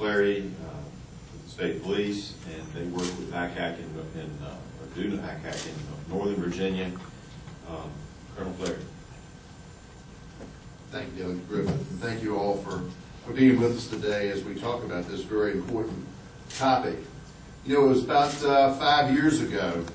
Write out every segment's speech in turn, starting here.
Flaherty with the state police, and they work with ICAC or do ICAC in Northern Virginia. Colonel Flaherty. Thank you, Delegate Griffith, and thank you all for being with us today as we talk about this very important topic. You know, it was about 5 years ago,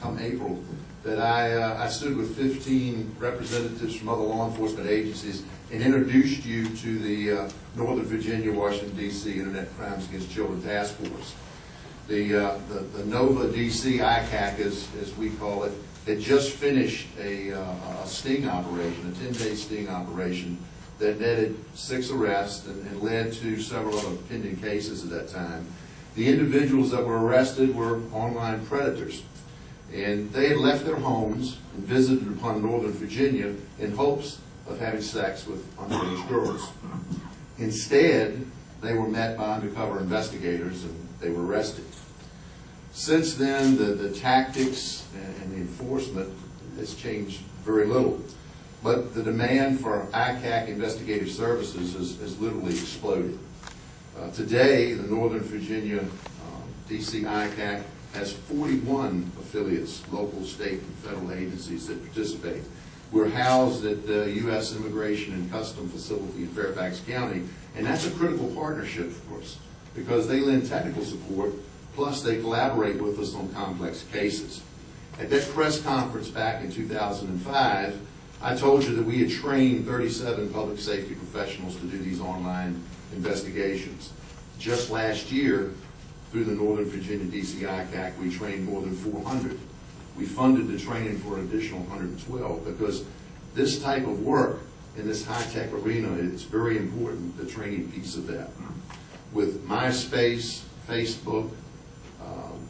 come April, that I stood with 15 representatives from other law enforcement agencies and introduced you to the Northern Virginia, Washington, D.C. Internet Crimes Against Children Task Force. The NOVA D.C. ICAC, as we call it, had just finished a sting operation, a 10-day sting operation that netted 6 arrests and led to several other pending cases at that time. The individuals that were arrested were online predators, and they had left their homes and visited upon Northern Virginia in hopes of having sex with underage girls. Instead, they were met by undercover investigators and they were arrested. Since then, the tactics and the enforcement has changed very little, but the demand for ICAC investigative services has literally exploded. Today, the Northern Virginia DC ICAC has 41 affiliates, local, state, and federal agencies that participate. We're housed at the U.S. Immigration and Customs Facility in Fairfax County, and that's a critical partnership for us because they lend technical support, plus they collaborate with us on complex cases. At that press conference back in 2005, I told you that we had trained 37 public safety professionals to do these online investigations. Just last year, through the Northern Virginia DC ICAC, we trained more than 400. We funded the training for an additional 112 because this type of work in this high-tech arena, it's very important, the training piece of that. With MySpace, Facebook,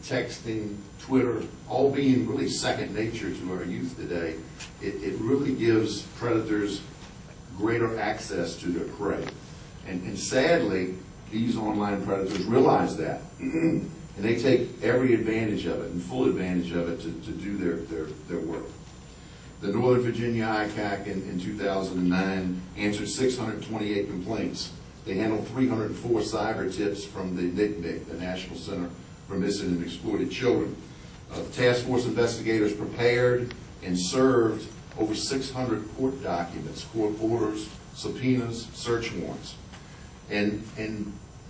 texting, Twitter, all being really second nature to our youth today, it really gives predators greater access to their prey. And sadly, these online predators realize that, and they take every advantage of it and full advantage of it to do their work. The Northern Virginia ICAC in 2009 answered 628 complaints. They handled 304 cyber tips from the NCMEC, the National Center for Missing and Exploited Children. Task force investigators prepared and served over 600 court documents, court orders, subpoenas, search warrants. And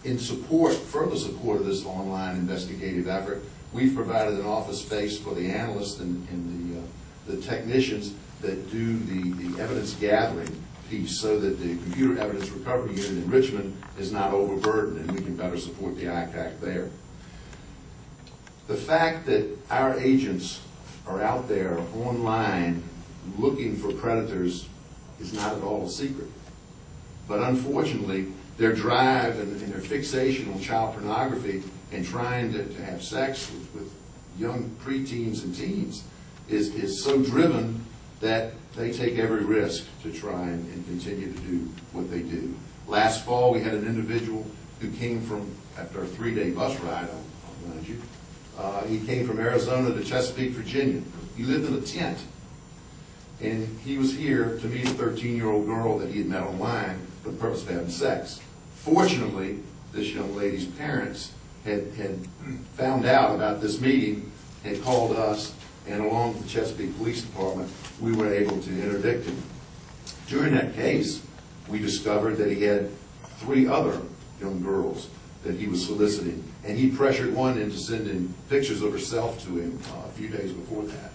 in support, further support of this online investigative effort, we've provided an office space for the analysts and the technicians that do the evidence gathering piece so that the computer evidence recovery unit in Richmond is not overburdened and we can better support the ICAC there. The fact that our agents are out there online looking for predators is not at all a secret. But unfortunately, their drive and their fixation on child pornography and trying to have sex with young preteens and teens is so driven that they take every risk to try and continue to do what they do. Last fall, we had an individual who came from, after a 3-day bus ride, I'll remind you, he came from Arizona to Chesapeake, Virginia. He lived in a tent. And he was here to meet a 13-year-old girl that he had met online for the purpose of having sex. Fortunately, this young lady's parents had found out about this meeting, had called us, and along with the Chesapeake Police Department, we were able to interdict him. During that case, we discovered that he had 3 other young girls that he was soliciting, and he pressured one into sending pictures of herself to him a few days before that.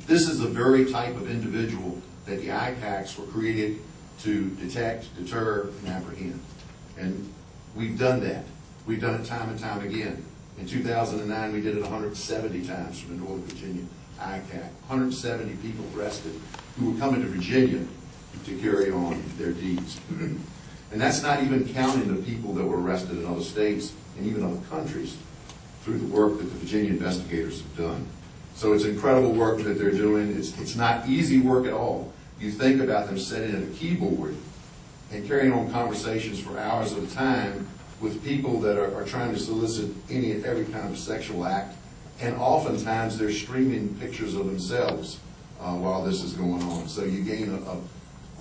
This is the very type of individual that the ICACs were created to detect, deter, and apprehend. And we've done that. We've done it time and time again. In 2009, we did it 170 times from the Northern Virginia ICAC. 170 people arrested who were coming to Virginia to carry on their deeds. And that's not even counting the people that were arrested in other states and even other countries through the work that the Virginia investigators have done. So it's incredible work that they're doing. It's not easy work at all. You think about them sitting at a keyboard and carrying on conversations for hours at a time with people that are trying to solicit any and every kind of sexual act, and oftentimes they're streaming pictures of themselves while this is going on. So you gain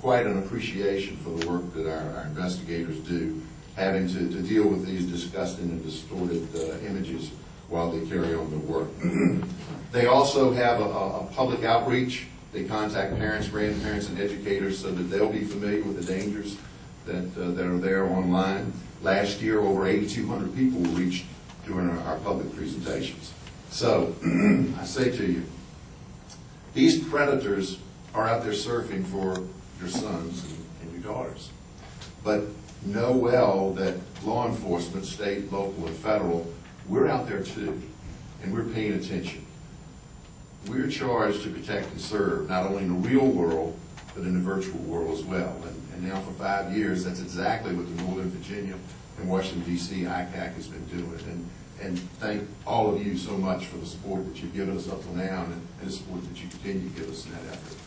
quite an appreciation for the work that our investigators do having to deal with these disgusting and distorted images while they carry on their work. They also have a public outreach. They contact parents, grandparents, and educators so that they'll be familiar with the dangers that are there online. Last year, over 8,200 people were reached during our public presentations. So, I say to you, these predators are out there surfing for your sons and your daughters. But know well that law enforcement, state, local, and federal, we're out there too, and we're paying attention. We're charged to protect and serve, not only in the real world, but in the virtual world as well. And now for 5 years, that's exactly what the Northern Virginia and Washington, D.C. ICAC has been doing. And thank all of you so much for the support that you've given us up till now and the support that you continue to give us in that effort.